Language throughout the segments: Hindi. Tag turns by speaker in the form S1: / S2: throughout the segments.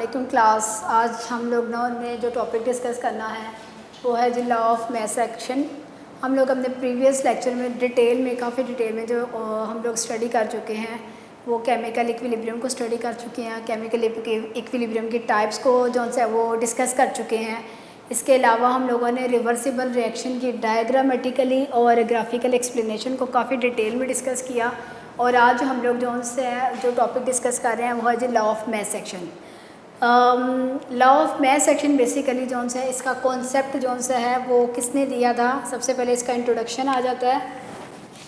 S1: वालेकुम क्लास। आज हम लोग ने जो टॉपिक डिस्कस करना है वो है जी लॉ ऑफ मास एक्शन। हम लोग अपने प्रीवियस लेक्चर में काफ़ी डिटेल में जो हम लोग स्टडी कर चुके हैं वो केमिकल इक्विलिब्रियम को स्टडी कर चुके हैं। केमिकल इक्विलिब्रियम की टाइप्स को जो है वो डिस्कस कर चुके हैं। इसके अलावा हम लोगों ने रिवर्सिबल रिएक्शन की डायग्रामेटिकली और ग्राफिकल एक्सप्लेनेशन को काफ़ी डिटेल में डिस्कस किया। और आज हम लोग जो टॉपिक डिस्कस कर रहे हैं वो है जी law of mass action. Law of mass action basically इसका कॉन्सेप्ट है वो किसने दिया था। सबसे पहले इसका इंट्रोडक्शन आ जाता है।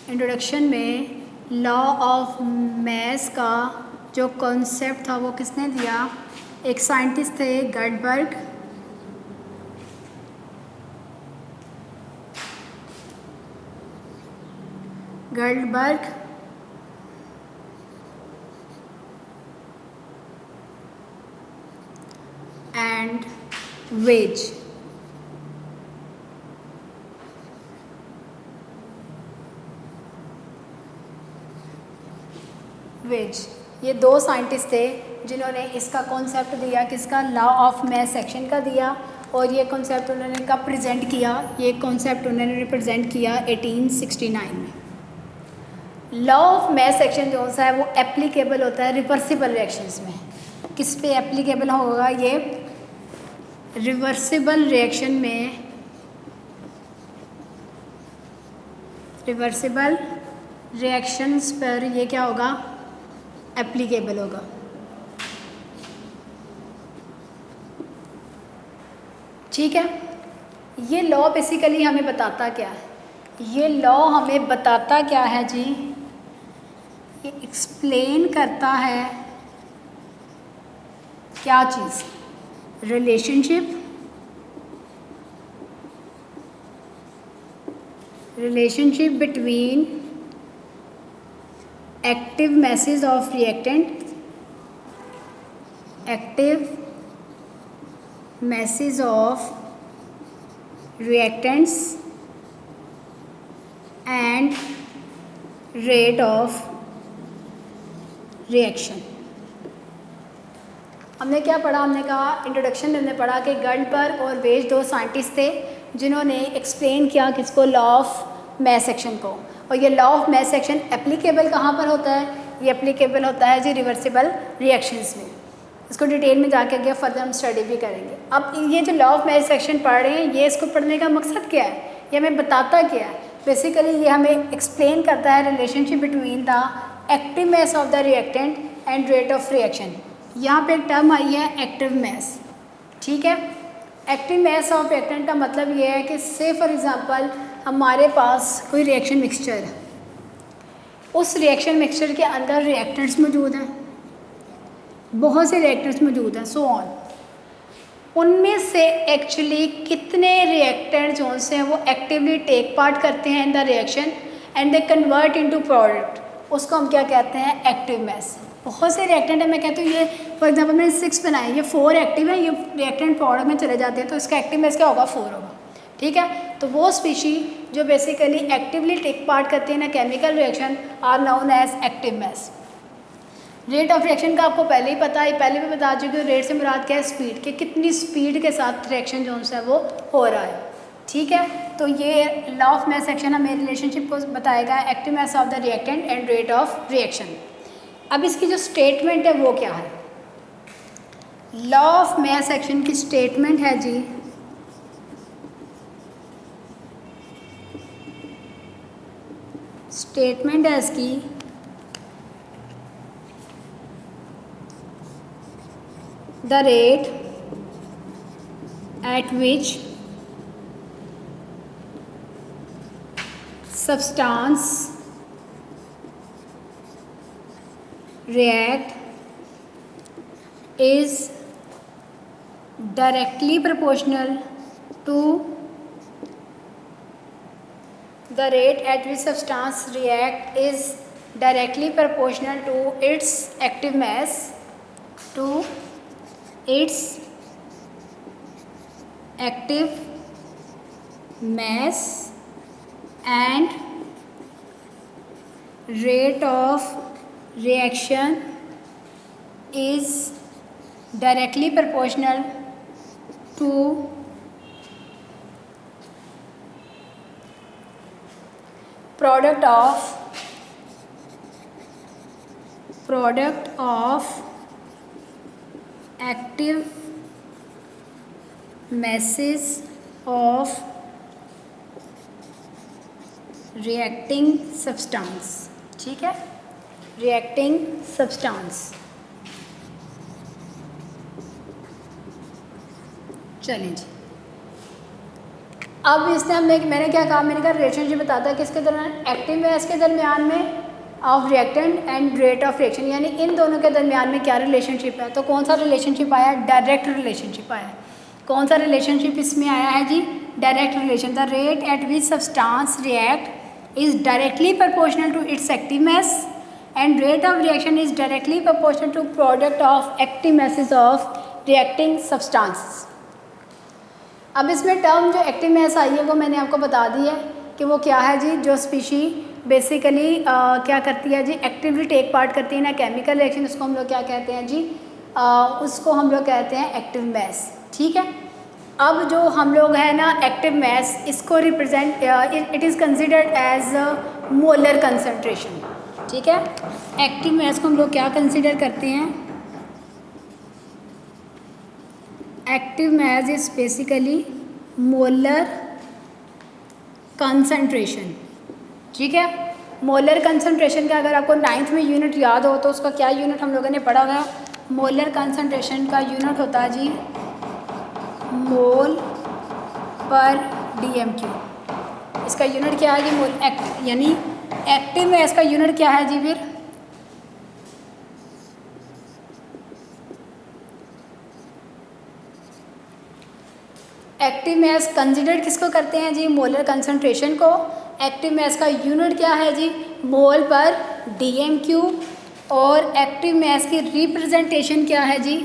S1: इंट्रोडक्शन में लॉ ऑफ मास का जो कॉन्सेप्ट था वो किसने दिया, एक साइंटिस्ट थे गडबर्ग। And veg. ये दो साइंटिस्ट थे जिन्होंने इसका कॉन्सेप्ट दिया, किसका, लॉ ऑफ मास एक्शन का दिया। और ये कॉन्सेप्ट उन्होंने कब प्रेजेंट किया, ये कॉन्सेप्ट उन्होंने रिप्रेजेंट किया 1869 में। लॉ ऑफ मास एक्शन जो है वो एप्लीकेबल होता है रिवर्सिबल रिएक्शंस में। किस पे एप्लीकेबल होगा ये, रिवर्सिबल रिएक्शन में। रिवर्सिबल रिएक्शंस पर ये क्या होगा, एप्लीकेबल होगा। ठीक है। ये लॉ बेसिकली हमें बताता क्या है, ये लॉ हमें बताता क्या है जी, ये एक्सप्लेन करता है क्या चीज़, relationship between active masses of reactant, active masses of reactants and rate of reaction। हमने क्या पढ़ा, हमने कहा इंट्रोडक्शन में हमने पढ़ा कि गडबर्ग और वेज दो साइंटिस्ट थे जिन्होंने एक्सप्लेन किया किसको, लॉ ऑफ मास एक्शन को। और ये law of mass action applicable कहाँ पर होता है, ये एप्लीकेबल होता है जी रिवर्सिबल रिएक्शंस में। इसको डिटेल में जाके आगे फर्दर हम स्टडी भी करेंगे। अब ये जो लॉ ऑफ मास एक्शन पढ़ रहे हैं, ये इसको पढ़ने का मकसद क्या है, ये हमें बताता क्या है। बेसिकली ये हमें एक्सप्लेन करता है relationship between the active mass of the reactant and rate of reaction. यहाँ पे एक टर्म आई है एक्टिव मास। ठीक है। एक्टिव मास ऑफ रिएक्टेंट का मतलब ये है कि से फॉर एग्जांपल हमारे पास कोई रिएक्शन मिक्सचर है, उस रिएक्शन मिक्सचर के अंदर रिएक्टेंट्स मौजूद हैं, बहुत से रिएक्टेंट्स मौजूद हैं, सो ऑन। उनमें से एक्चुअली कितने रिएक्टेंट जो हैं वो एक्टिवली टेक पार्ट करते हैं in the reaction and they convert into product, उसको हम क्या कहते हैं, एक्टिव मास। बहुत से रिएक्टेंट है, मैं कहती हूँ ये फॉर एग्जांपल मैंने 6 बनाए, ये 4 एक्टिव है, ये रिएक्टेंट प्रोडक्ट में चले जाते हैं तो इसका एक्टिव मास क्या होगा, 4 होगा। ठीक है। तो वो स्पीशी जो बेसिकली एक्टिवली टेक पार्ट करते हैं ना chemical reaction are known as active mass. Rate of reaction का आपको पहले ही पता है, पहले भी बता चुकी हूँ। रेट से मुराद क्या है, स्पीड, के कितनी स्पीड के साथ रिएक्शन जो है वो हो रहा है। ठीक है। तो ये लॉ ऑफ मास एक्शन हमें रिलेशनशिप को बताएगा, active mass of the reactant and rate of reaction. अब इसकी जो स्टेटमेंट है वो क्या है, लॉ ऑफ मास एक्शन की स्टेटमेंट है जी, स्टेटमेंट है इसकी, the rate at which substance react is directly proportional to the rate at which substance react is directly proportional to its active mass, to its active mass and rate of reaction is directly proportional to product of active masses of reacting substance। ठीक है, reacting substance। चलें जी, अब इसने मैंने क्या कहा, मैंने कहा रिलेशनशिप बताता है किसके दरमियान, एक्टिव मैस के दरमियान में of reactant and rate of reaction, यानी इन दोनों के दरमियान में क्या रिलेशनशिप है। तो कौन सा रिलेशनशिप आया, डायरेक्ट रिलेशनशिप आया। कौन सा रिलेशनशिप इसमें आया है जी, direct relation. The rate at which substance react is directly proportional to its active mass and rate of reaction is directly proportional to product of active masses of reacting substance. अब इसमें टर्म जो एक्टिव मैस आई है वो मैंने आपको बता दी है कि वो क्या है जी, जो स्पीशी बेसिकली क्या करती है जी, एक्टिवली टेक पार्ट करती है ना केमिकल रिएक्शन, उसको हम लोग क्या कहते हैं जी, उसको हम लोग कहते हैं एक्टिव मैस। ठीक है, अब जो हम लोग है ना एक्टिव मैस, इसको represent it is considered as molar concentration. ठीक है, एक्टिव मैस को हम लोग क्या कंसिडर करते हैं, active mass is basically molar concentration. ठीक है, मोलर कंसंट्रेशन का अगर आपको 9th में यूनिट याद हो तो उसका क्या यूनिट हम लोगों ने पढ़ा हुआ है, मोलर कंसंट्रेशन का यूनिट होता है जी मोल पर DMQ। इसका यूनिट क्या है जी, मोल यानी एक्टिव मैस का यूनिट क्या है जी, फिर एक्टिव मैस कंसिडर किसको करते हैं जी, मोलर कंसंट्रेशन को। एक्टिव मैस का यूनिट क्या है जी, मोल पर DMQ। और एक्टिव मैस की रिप्रेजेंटेशन क्या है जी,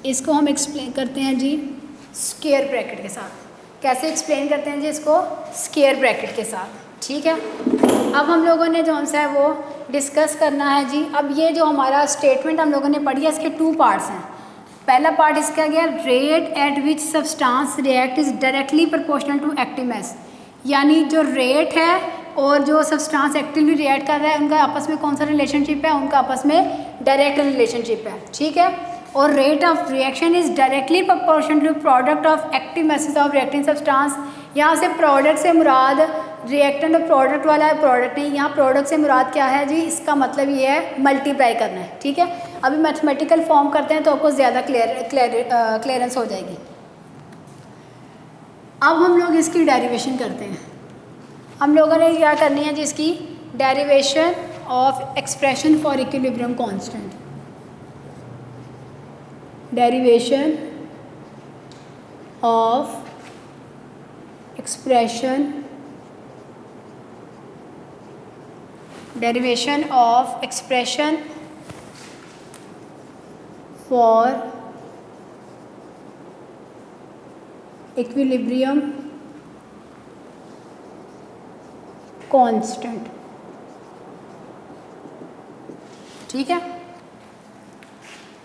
S1: इसको हम एक्सप्लेन करते हैं जी स्क्वायर ब्रैकेट के साथ। कैसे एक्सप्लेन करते हैं जी इसको, स्क्वायर ब्रैकेट के साथ। ठीक है, अब हम लोगों ने जो हमसे है वो डिस्कस करना है जी। अब ये जो हमारा स्टेटमेंट हम लोगों ने पढ़ी है, इसके 2 पार्ट्स हैं। पहला पार्ट इसका गया, rate at which substance react is directly proportional to active mass, यानी जो रेट है और जो सब्सटेंस एक्टिवली रिएक्ट कर रहा है उनका आपस में कौन सा रिलेशनशिप है, उनका आपस में डायरेक्ट रिलेशनशिप है। ठीक है, और rate of reaction is directly proportional to product of active masses of reacting substance. यहाँ से प्रोडक्ट से मुराद रिएक्टेंट और प्रोडक्ट वाला है, प्रोडक्ट नहीं, यहाँ प्रोडक्ट से मुराद क्या है जी, इसका मतलब ये है मल्टीप्लाई करना है। ठीक है, अभी मैथमेटिकल फॉर्म करते हैं तो आपको ज़्यादा क्लियरेंस हो जाएगी। अब हम लोग इसकी डेरिवेशन करते हैं। हम लोगों ने क्या करनी है जी, इसकी derivation of expression for equilibrium constant. Derivation of expression derivation of expression for equilibrium constant। ठीक है,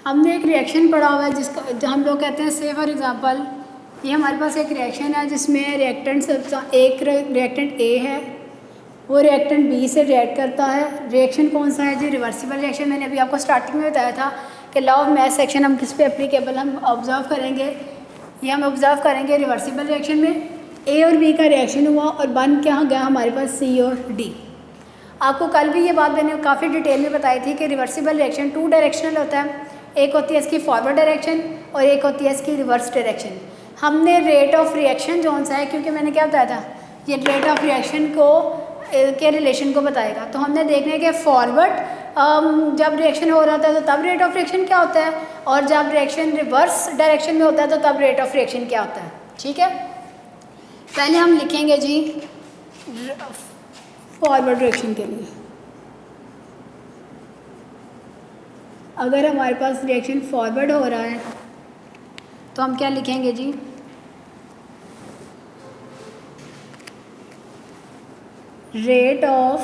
S1: हमने एक रिएक्शन पढ़ा हुआ है जिसका हम लोग कहते हैं, से फॉर एग्जांपल ये हमारे पास एक रिएक्शन है जिसमें एक रिएक्टेंट A है, वो रिएक्टेंट B से रिएक्ट करता है। रिएक्शन कौन सा है जी, रिवर्सिबल रिएक्शन। मैंने अभी आपको स्टार्टिंग में बताया था कि लॉ ऑफ मैस सेक्शन हम किस पे एप्लीकेबल हम ऑब्जर्व करेंगे, ये हम ऑब्जर्व करेंगे रिवर्सिबल रिएक्शन में। A और B का रिएक्शन हुआ और बन क्या गया हमारे पास C और D। आपको कल भी ये बात मैंने काफ़ी डिटेल में बताई थी कि रिवर्सिबल रिएक्शन 2 डायरेक्शनल होता है, एक होती है इसकी फॉरवर्ड डायरेक्शन और एक होती है इसकी रिवर्स डायरेक्शन। हमने रेट ऑफ रिएक्शन जौन सा है, क्योंकि मैंने क्या बताया था, ये रेट ऑफ रिएक्शन को के रिलेशन को बताएगा, तो हमने देखना है कि फॉरवर्ड जब रिएक्शन हो रहा होता है तो तब रेट ऑफ रिएक्शन क्या होता है, और जब रिएक्शन रिवर्स डायरेक्शन में होता है तो तब रेट ऑफ रिएक्शन क्या होता है। ठीक है, पहले हम लिखेंगे जी फॉरवर्ड रिएक्शन के लिए। अगर हमारे पास रिएक्शन फॉरवर्ड हो रहा है तो हम क्या लिखेंगे जी, rate of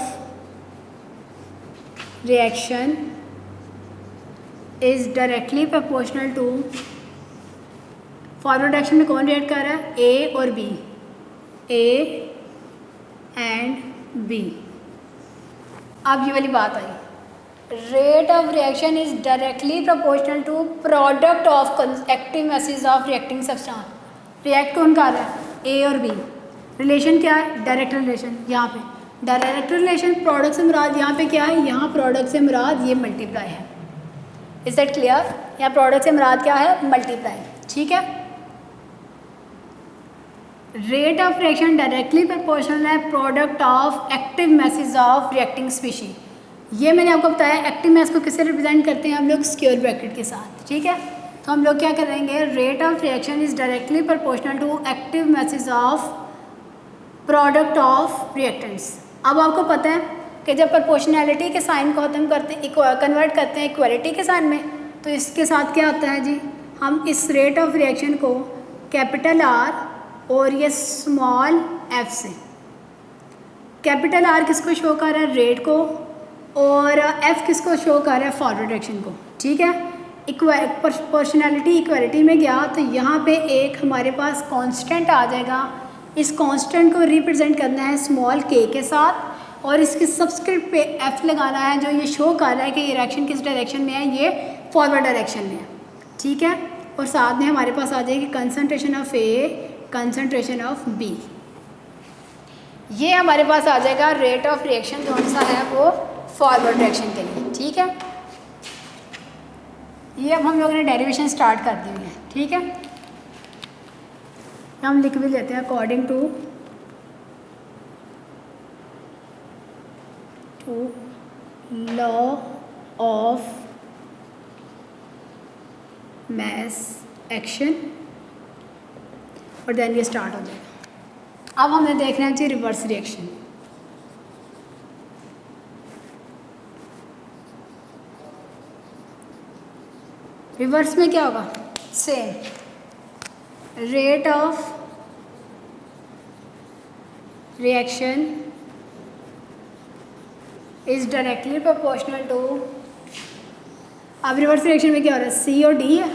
S1: reaction is directly proportional to, forward direction में कौन रिएक्ट कर रहा है, ए और बी, ए एंड बी। अब ये वाली बात आई, rate of reaction is directly proportional to product of active masses of reacting substance. React कौन कर रहा है, ए और बी। रिलेशन क्या है, डायरेक्ट रिलेशन। यहाँ पे डायरेक्ट रिलेशन, प्रोडक्ट से मुराद यहाँ पे क्या है, यहाँ प्रोडक्ट से मुराद ये मल्टीप्लाई है। Is that clear? यहाँ प्रोडक्ट से मुराद क्या है, मल्टीप्लाई। ठीक है, rate of reaction directly proportional है product of active masses of reacting species. ये मैंने आपको बताया, एक्टिव मैस को किससे रिप्रेजेंट करते हैं हम लोग, स्क्वायर ब्रैकेट के साथ। ठीक है, तो हम लोग क्या करेंगे, rate of reaction is directly proportional to active masses of product of reactants. अब आपको पता है कि जब प्रोपोर्शनैलिटी के साइन को ख़त्म करते हैं, कन्वर्ट करते हैं इक्वलिटी के साइन में, तो इसके साथ क्या आता है जी, हम इस रेट ऑफ रिएक्शन को कैपिटल आर और ये स्मॉल एफ से, कैपिटल आर किसको शो कर रहा है, रेट को, और एफ किसको शो कर रहा है, फॉरवर्ड डायरेक्शन को। ठीक है, प्रोपोर्शनैलिटी इक्वलिटी में गया तो यहाँ पे एक हमारे पास कांस्टेंट आ जाएगा। इस कांस्टेंट को रिप्रेजेंट करना है स्मॉल के के साथ, और इसके सबस्क्रिप्ट पे एफ लगाना है, जो ये शो कर रहा है कि ये रिएक्शन किस डायरेक्शन में है, ये फॉरवर्ड डायरेक्शन में है। ठीक है, और साथ में हमारे पास आ जाएगी concentration of A, concentration of B. ये हमारे पास आ जाएगा रेट ऑफ रिएक्शन, कौन सा है वो, फॉरवर्ड डायरेक्शन के लिए। ठीक है, ये अब हम लोगों ने डेरिवेशन स्टार्ट कर दी हुई है। ठीक है, हम लिख भी लेते हैं according to law of mass action, और देन ये स्टार्ट हो जाएगा। अब हमें देखना है जी रिवर्स रिएक्शन। रिवर्स में क्या होगा, same, rate of reaction is directly proportional to, अब रिवर्स रिएक्शन में क्या हो रहा है, सी और डी है,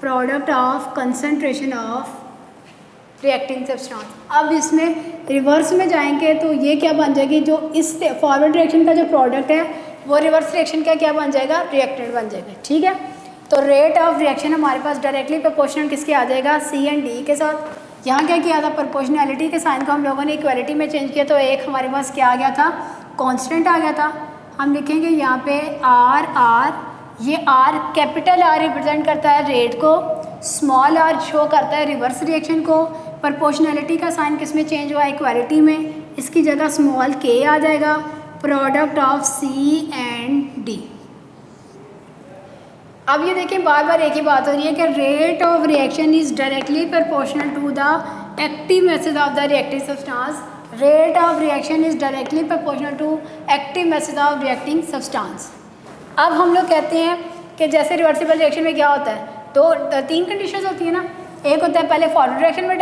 S1: product of concentration of reacting substance. अब इसमें रिवर्स में जाएंगे तो ये क्या बन जाएगी, जो इस फॉरवर्ड रिएक्शन का जो प्रोडक्ट है वो रिवर्स रिएक्शन का क्या बन जाएगा, रिएक्टेंट बन जाएगा। ठीक है, तो रेट ऑफ रिएक्शन हमारे पास डायरेक्टली प्रोपोर्शनल किसके आ जाएगा, सी एंड डी के साथ। यहाँ क्या किया था, प्रोपोर्शनैलिटी के साइन को हम लोगों ने इक्वलिटी में चेंज किया, तो एक हमारे पास क्या आ गया था, कांस्टेंट आ गया था। हम लिखेंगे यहाँ पे आर आर, ये आर कैपिटल आर रिप्रेजेंट करता है रेट को, स्मॉल आर शो करता है रिवर्स रिएक्शन को। प्रोपोर्शनैलिटी का साइन किस में चेंज हुआ, इक्वालिटी में, इसकी जगह स्मॉल के आ जाएगा, product of C and D. अब ये देखें, बार बार एक ही बात हो रही है कि rate of reaction is directly proportional to the active masses of the reactive substance. Rate of reaction is directly proportional to active masses of reacting substance. अब हम लोग कहते हैं कि जैसे रिवर्सिबल रिएक्शन में क्या होता है, तो तीन कंडीशंस होती है ना, एक होता है पहले फॉरवर्ड रिएक्शन में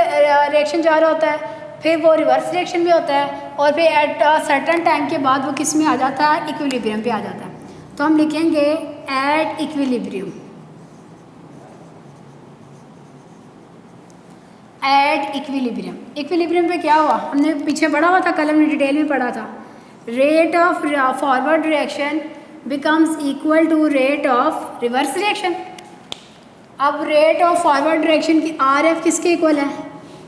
S1: रिएक्शन जा रहा होता है, फिर वो रिवर्स रिएक्शन में होता है, और फिर एट सर्टन टाइम के बाद वो किस में आ जाता है, इक्विलिब्रियम पे आ जाता है। तो हम लिखेंगे at equilibrium, at equilibrium. Equilibrium पे क्या हुआ, हमने पीछे पढ़ा हुआ था, कल हमने डिटेल में पढ़ा था, rate of forward reaction becomes equal to rate of reverse reaction. अब रेट ऑफ फॉरवर्ड डायरेक्शन की आर एफ किसके इक्वल है,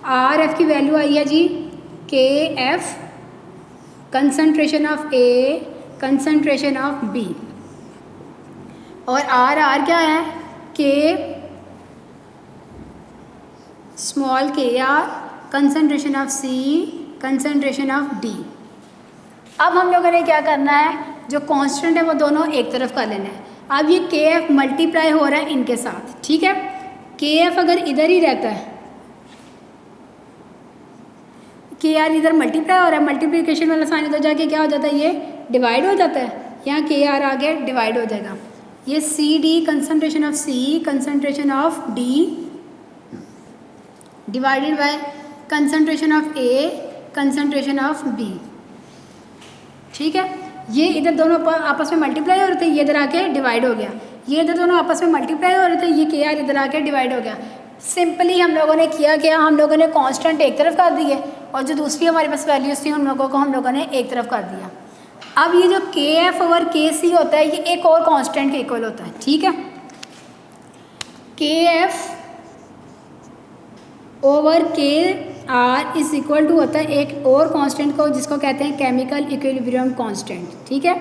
S1: आर एफ की वैल्यू आई है जी K F, concentration of A, concentration of B, और आर आर क्या है, K small K R, concentration of C, concentration of D. अब हम लोगों ने क्या करना है, जो कांस्टेंट है वो दोनों एक तरफ कर लेना है। अब ये के एफ मल्टीप्लाई हो रहा है इनके साथ, ठीक है, के एफ अगर इधर ही रहता है, के आर इधर मल्टीप्लाई हो रहा है, मल्टीप्लिकेशन वाला साइन इधर जाके क्या हो जाता है, ये डिवाइड हो जाता है, यहाँ के आर आगे डिवाइड हो जाएगा। ये C D, concentration of C, concentration of D divided by concentration of A, concentration of B. ठीक है, ये इधर दोनों आपस में मल्टीप्लाई हो रहे थे, ये इधर आके डिवाइड हो गया, ये इधर दोनों आपस में मल्टीप्लाई हो रहे थे, ये के आर इधर आके डिवाइड हो गया। सिंपली हम लोगों ने किया क्या, हम लोगों ने कांस्टेंट एक तरफ कर दिए और जो दूसरी हमारे पास वैल्यूज थी उन लोगों को हम लोगों ने एक तरफ कर दिया। अब ये जो के एफ ओवर के सी होता है ये एक और कांस्टेंट के इक्वल होता है, ठीक है। के एफ ओवर के आर इज इक्वल टू होता है एक और कांस्टेंट को जिसको कहते हैं केमिकल इक्विलिब्रियम कांस्टेंट, ठीक है।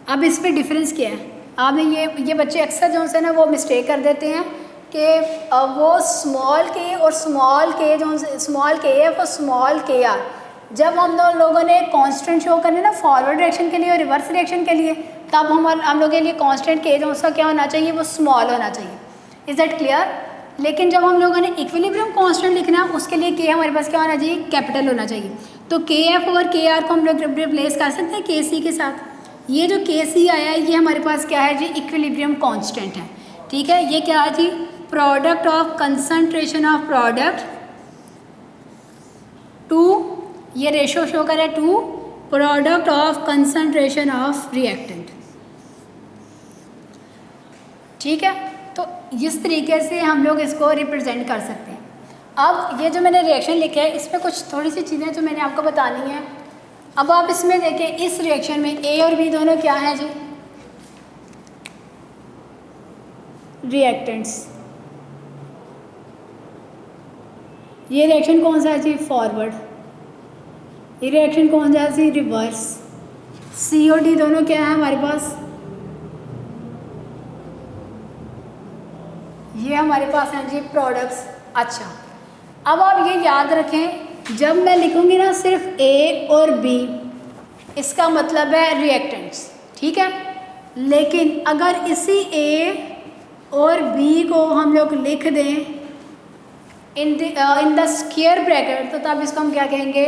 S1: अब इस पे डिफरेंस क्या है, आपने ये बच्चे अक्सर जो है ना वो मिस्टेक कर देते हैं कि वो स्मॉल के और स्मॉल के जो स्मॉल के एफ और स्मॉल के आर, जब हम लोगों ने कांस्टेंट शो करने ना फॉरवर्ड डायरेक्शन के लिए और रिवर्स डायरेक्शन के लिए, तब हम लोगों के लिए कांस्टेंट के जो उसका क्या होना चाहिए, वो स्मॉल होना चाहिए। Is that clear? लेकिन जब हम लोगों ने इक्विलिब्रियम कांस्टेंट लिखना है उसके लिए के हमारे पास क्या होना चाहिए, कैपिटल होना चाहिए। तो के एफ ओवर के आर को हम लोग रिप्लेस कर सकते हैं के सी के साथ। ये जो के सी आया है ये हमारे पास क्या है जी, इक्विलिब्रियम कांस्टेंट है, ठीक है। ये क्या है जी, product of concentration of product to, ये रेशो शो करे to product of concentration of reactant, ठीक है। तो इस तरीके से हम लोग इसको रिप्रेजेंट कर सकते हैं। अब ये जो मैंने रिएक्शन लिखा है इसमें कुछ थोड़ी सी चीज़ें जो मैंने आपको बतानी है। अब आप इसमें देखें, इस रिएक्शन में ए और बी दोनों क्या हैं जी, रिएक्टेंट्स। ये रिएक्शन कौन सा है जी, फॉरवर्ड। ये रिएक्शन कौन सा है जी, रिवर्स। सी और डी दोनों क्या है हमारे पास, ये हमारे पास हैं जी प्रोडक्ट्स। अच्छा, अब आप ये याद रखें, जब मैं लिखूंगी ना सिर्फ ए और बी, इसका मतलब है रिएक्टेंट्स, ठीक है। लेकिन अगर इसी ए और बी को हम लोग लिख दें इन द स्क्वायर ब्रैकेट, तो तब इसको हम क्या कहेंगे,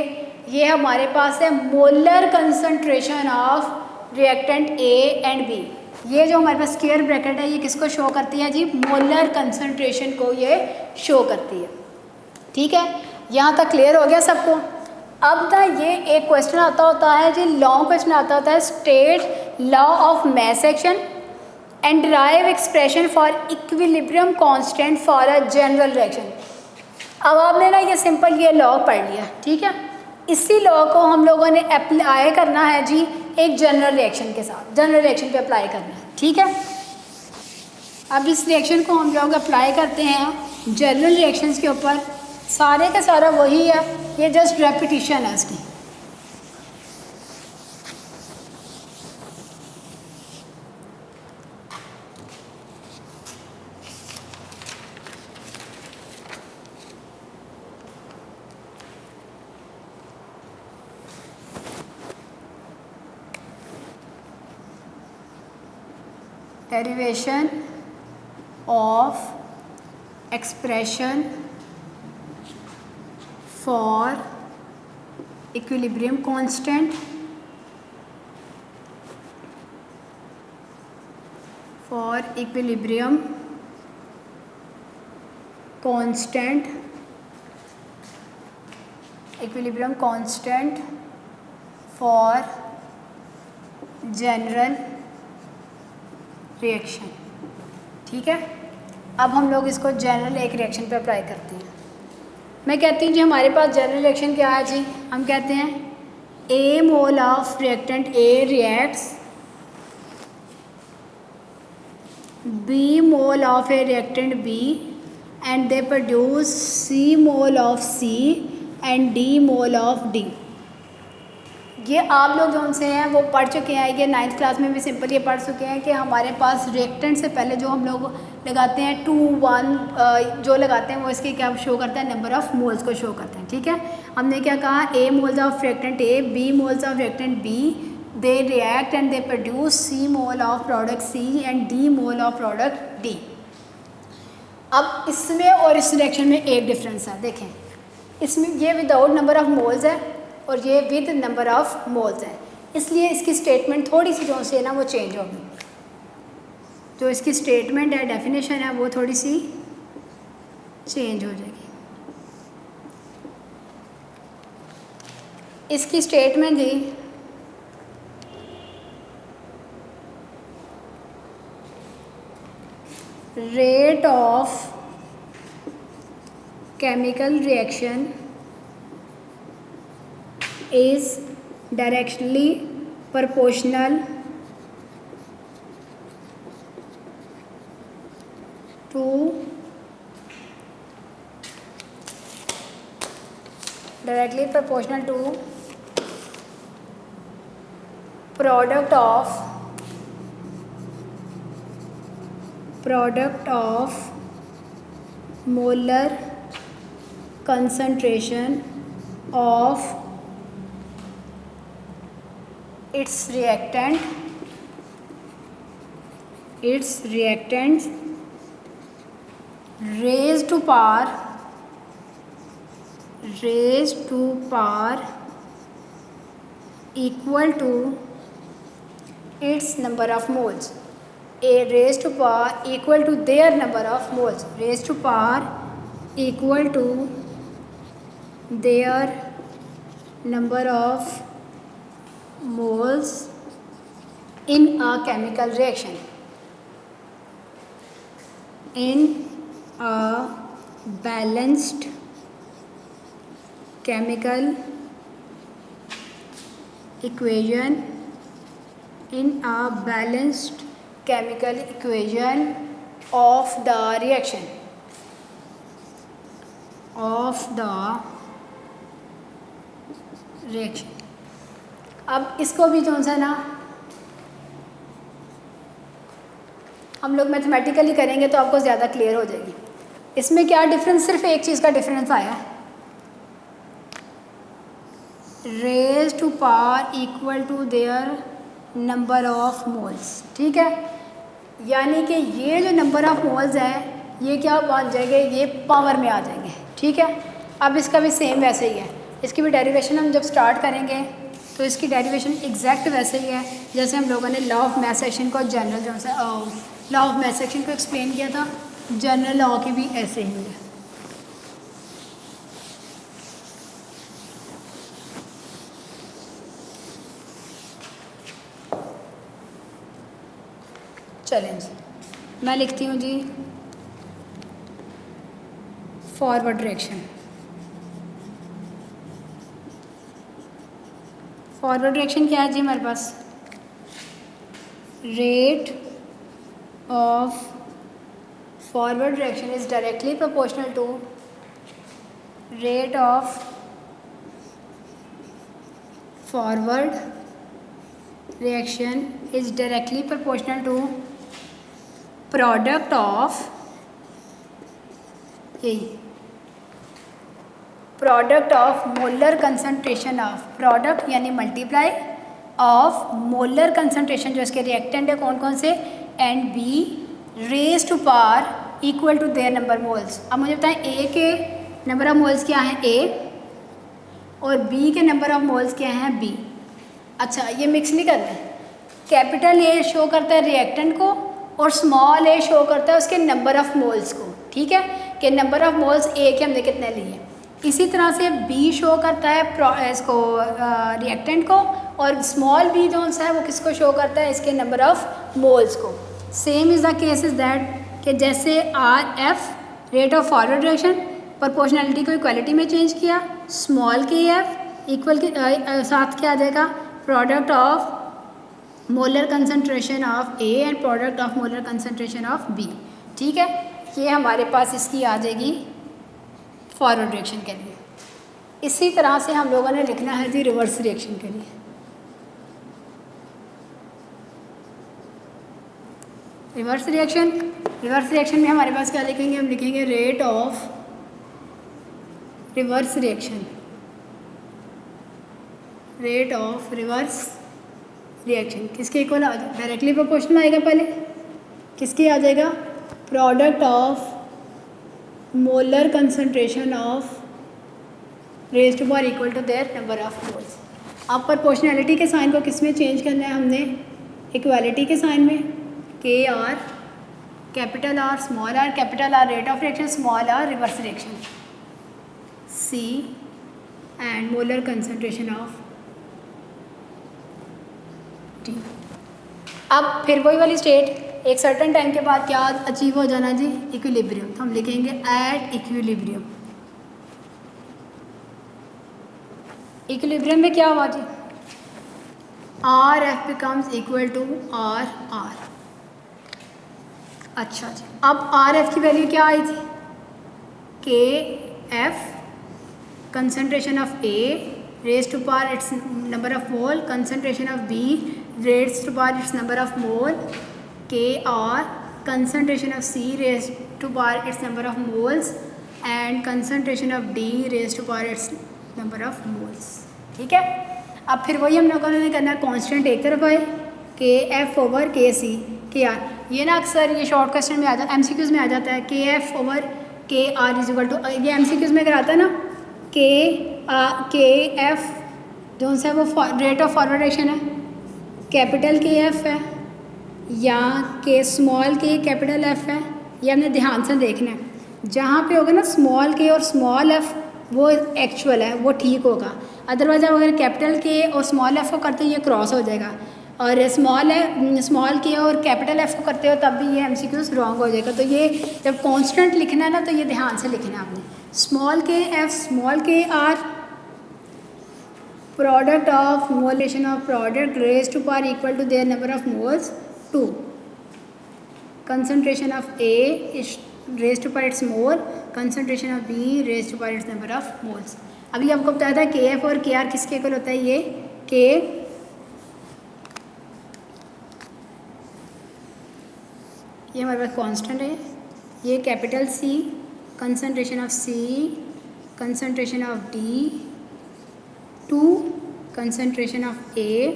S1: ये हमारे पास है molar concentration of reactant A and B. ये जो हमारे पास स्क्वायर ब्रैकेट है ये किसको शो करती है जी, मोलर कंसंट्रेशन को ये शो करती है, ठीक है। यहाँ तक क्लियर हो गया सबको? अब ना ये एक क्वेश्चन आता होता है जी, लॉन्ग क्वेश्चन आता होता है, state law of mass action and derive expression for equilibrium constant for a general reaction. अब आपने ना ये सिंपल ये लॉ पढ़ लिया, ठीक है। इसी लॉ को हम लोगों ने अप्लाई करना है जी एक जनरल रिएक्शन के साथ, जनरल रिएक्शन पे अप्लाई करना है, ठीक है। अब इस रिएक्शन को हम लोग अप्लाई करते हैं जनरल रिएक्शंस के ऊपर, सारे का सारा वही है, ये जस्ट रेपिटिशन है इसकी। derivation of expression for equilibrium constant for general reaction, ठीक है। अब हम लोग इसको जनरल एक रिएक्शन पे अप्लाई करते हैं। मैं कहती हूँ जी हमारे पास जनरल रिएक्शन क्या है जी, हम कहते हैं a mole of reactant A reacts b mole of A reactant B and they produce c mole of C and d mole of D. ये आप लोग जो उनसे हैं वो पढ़ चुके हैं, ये 9th क्लास में भी सिंपल ये पढ़ चुके हैं कि हमारे पास रिएक्टेंट से पहले जो हम लोग लगाते हैं 2 1 जो लगाते हैं वो इसके क्या शो करता है, नंबर ऑफ मोल्स को शो करते हैं, ठीक है। हमने क्या कहा, a moles of reactant A, b moles of reactant B, they react and they produce c mole of product C and d mole of product D. अब इसमें और इस रिएक्शन में एक डिफरेंस है, देखें इसमें ये विदाउट नंबर ऑफ मोल्स है और ये विद नंबर ऑफ मोल्स है, इसलिए इसकी स्टेटमेंट थोड़ी सी जो है ना वो चेंज होगी। जो इसकी स्टेटमेंट है, डेफिनेशन है, वो थोड़ी सी चेंज हो जाएगी। इसकी स्टेटमेंट जी rate of chemical reaction is directly proportional to product of molar concentration of its reactants raised to power equal to its number of moles. A raised to power equal to their number of moles. Raised to power equal to their number of moles in a chemical reaction. In a balanced chemical equation of the reaction अब इसको भी जो सा ना हम लोग मैथमेटिकली करेंगे तो आपको ज़्यादा क्लियर हो जाएगी। इसमें क्या डिफरेंस, सिर्फ एक चीज़ का डिफरेंस आया है, raise to power equal to their number of moles. ठीक है, यानी कि ये जो नंबर ऑफ मोल्स हैं ये क्या बन जाएंगे, ये पावर में आ जाएंगे। ठीक है, अब इसका भी सेम वैसे ही है, इसकी भी डेरिवेशन हम जब स्टार्ट करेंगे तो इसकी डेरिवेशन एग्जैक्ट वैसे ही है जैसे हम लोगों ने लॉ ऑफ मैथ सेक्शन को जनरल जो सा लॉ ऑफ मैथ सेक्शन को एक्सप्लेन किया था, जनरल लॉ की भी ऐसे ही है। चलें जी, मैं लिखती हूँ जी फॉरवर्ड डायरेक्शन। फॉरवर्ड डायरेक्शन क्या है जी हमारे पास, rate of forward direction is directly proportional to rate of forward reaction is directly proportional to product of product of molar concentration of, product यानी मल्टीप्लाई ऑफ मोलर कंसंट्रेशन जो इसके रिएक्टेंट है कौन कौन से, and b raise to power equal to their number moles. अब मुझे बताएं ए के नंबर ऑफ मोल्स क्या हैं ए, और बी के नंबर ऑफ मोल्स क्या हैं बी। अच्छा, ये मिक्स नहीं करना है, कैपिटल ए शो करता है रिएक्टेंट को और स्मॉल ए शो करता है उसके नंबर ऑफ मोल्स को। ठीक है, कि नंबर ऑफ मोल्स ए के हमने कितने लिए। इसी तरह से बी शो करता है इसको रिएक्टेंट को, और स्मॉल बी जो सा है वो किसको शो करता है, इसके नंबर ऑफ मोल्स को। Same is the case is that कि जैसे R F rate of forward direction, proportionality को इक्वालिटी में चेंज किया, स्मॉल के एफ इक्वल के साथ क्या आ जाएगा, product of molar concentration of A and product of molar concentration of B. ठीक है, ये हमारे पास इसकी आ जाएगी फॉरवर्ड रिएक्शन के लिए। इसी तरह से हम लोगों ने लिखना है जी रिवर्स रिएक्शन के लिए। रिवर्स रिएक्शन में हमारे पास क्या लिखेंगे, हम लिखेंगे rate of reverse reaction, rate of reverse reaction किसके इक्वल आ जाएगा, डायरेक्टली प्रोपोर्शनल आएगा, पहले किसके आ जाएगा, product of molar concentration of raise to power equal to their number of moles. अब प्रोपोर्शनैलिटी के साइन को किस में चेंज करना है हमने, इक्वालिटी के साइन में, K R capital R small R capital R rate of reaction, small R reverse reaction, C and molar concentration of T. अब फिर वही वाली स्टेट, एक सर्टन टाइम के बाद क्या अचीव हो जाना जी, इक्विलिब्रियम। तो हम लिखेंगे एट इक्विलिब्रियम। इक्विलिब्रियम में क्या हुआ जी, R F becomes equal to R R. अच्छा जी, अब आर एफ की वैल्यू क्या आई थी, K F concentration of A raise to power its number of mole, concentration of B raise to power its number of mole, K R concentration of C raise to power its number of moles and concentration of D raise to power its number of moles. ठीक है, अब फिर वही हम लोगों ने करना है, कांस्टेंट एक तरफ आए, के एफ ओवर के सी के आर। ये ना अक्सर ये शॉर्ट क्वेश्चन में आ जाता है, एमसीक्यूज में आ जाता है, के एफ ओवर के आर इज इक्वल टू, ये एमसीक्यूज में कराता है ना, के एफ जो सा वो रेट ऑफ फॉरवर्ड डायरेक्शन है, कैपिटल के एफ है या के स्मॉल के कैपिटल एफ है, ये हमने ध्यान से देखना है। जहाँ पे होगा ना स्मॉल के और स्मॉल एफ वो एक्चुअल है, वो ठीक होगा। अदरवाइज आप अगर कैपिटल के और स्मॉल एफ को करते हो ये क्रॉस हो जाएगा, और स्मॉल के और कैपिटल एफ को करते हो तब भी ये एमसीक्यूज रॉन्ग हो जाएगा। तो ये जब कांस्टेंट लिखना है ना तो ये ध्यान से लिखना है आपने, small K F small K R product of मोलेशन of product raise to power equal to their number of moles 2, concentration of A is raise to power its mole, concentration of B raise to power its number of moles. अभी आपको बताया था के एफ और के आर किसके इक्वल होता है, ये के ये हमारे पास कांस्टेंट है, ये capital C concentration of C concentration of D 2 concentration of A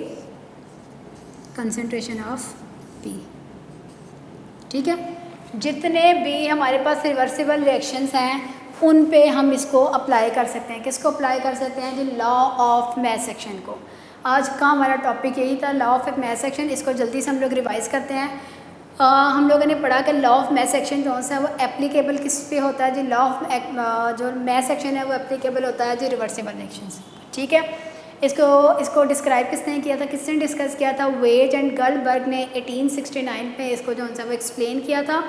S1: concentration of B. ठीक है, जितने भी हमारे पास रिवर्सिबल रिएक्शंस हैं उन पे हम इसको अप्लाई कर सकते हैं। किसको अप्लाई कर सकते हैं जी, लॉ ऑफ मैस सेक्शन को। आज का हमारा टॉपिक यही था, लॉ ऑफ मैस सेक्शन। इसको जल्दी से हम लोग रिवाइज करते हैं। हम लोगों ने पढ़ा कि लॉ ऑफ मैस सेक्शन जो है वो एप्लीकेबल किस पे होता है जी, लॉ ऑफ जो मैस सेक्शन है वो एप्लीकेबल होता है जी रिवर्सिबल रिएक्शंस। ठीक है, इसको डिस्क्राइब किसने किया था, किसने डिस्कस किया था, वेज एंड गॉल्डबर्ग ने 1869 में इसको जो है वो एक्सप्लेन किया था।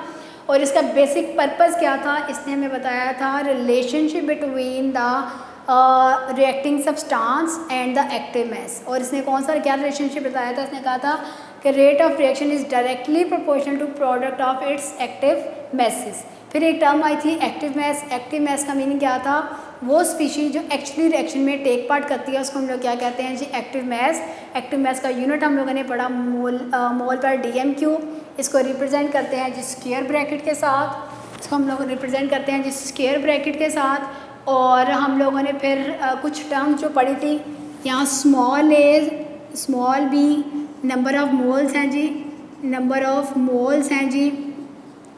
S1: और इसका बेसिक पर्पस क्या था, इसने हमें बताया था relationship between the reacting substance and the active mass. और इसने कौन सा क्या रिलेशनशिप बताया था, इसने कहा था कि rate of reaction is directly proportional to product of its active masses. फिर एक टर्म आई थी एक्टिव मैस। एक्टिव मैस का मीनिंग क्या था, वो स्पीशीज जो एक्चुअली रिएक्शन में टेक पार्ट करती है उसको हम लोग क्या कहते हैं जी, एक्टिव मैस। एक्टिव मैस का यूनिट हम लोगों ने पढ़ा मोल पर डीएम3। इसको रिप्रेजेंट करते हैं जिस स्क्वायर ब्रैकेट के साथ, इसको हम लोग रिप्रेजेंट करते हैं जिस स्क्वायर ब्रैकेट के साथ। और हम लोगों ने फिर कुछ टर्म जो पढ़ी थी, यहाँ small A small B number of moles हैं जी, नंबर ऑफ मोल्स हैं जी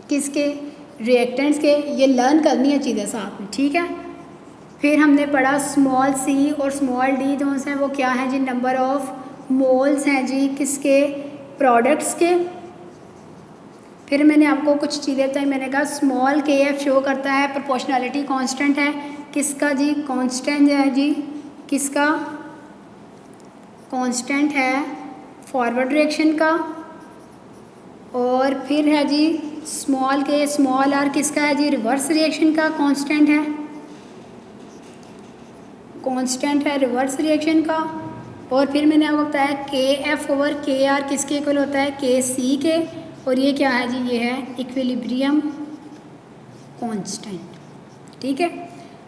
S1: किसके, रिएक्टेंट्स के। ये लर्न करनी है चीज़ें साथ में, ठीक है। फिर हमने पढ़ा स्मॉल सी और स्मॉल डी जो हैं वो क्या है जी, नंबर ऑफ मोल्स हैं जी किसके, प्रोडक्ट्स के। फिर मैंने आपको कुछ चीज़ें बताई, मैंने कहा स्मॉल के एफ शो करता है प्रोपोर्शनैलिटी कांस्टेंट है किसका जी, कांस्टेंट है जी किसका, कांस्टेंट है फॉरवर्ड रिएक्शन का। और फिर है जी स्मॉल के स्मॉल आर किसका है जी, रिवर्स रिएक्शन का कांस्टेंट है, कांस्टेंट है रिवर्स रिएक्शन का। और फिर मैंने आपको बताया के एफ ओवर के आर किसके इक्वल होता है, के सी के। और ये क्या है जी, ये है इक्विलिब्रियम कांस्टेंट। ठीक है,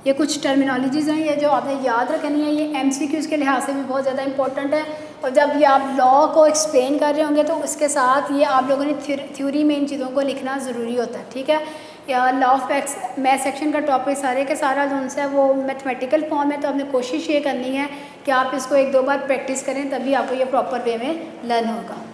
S1: ये कुछ टर्मिनोलॉजीज़ हैं ये जो आपने याद रखनी है, ये एमसीक्यूज़ के लिहाज से भी बहुत ज़्यादा इंपॉर्टेंट है। और जब ये आप लॉ को एक्सप्लेन कर रहे होंगे तो उसके साथ ये आप लोगों ने थ्योरी में इन चीज़ों को लिखना ज़रूरी होता है। ठीक है, या लॉ ऑफ मैथ सेक्शन का टॉपिक सारे के सारा जो उनसे वो मैथमेटिकल फॉर्म है, तो आपने कोशिश ये करनी है कि आप इसको 1-2 बार प्रैक्टिस करें, तभी आपको ये प्रॉपर वे में लर्न होगा।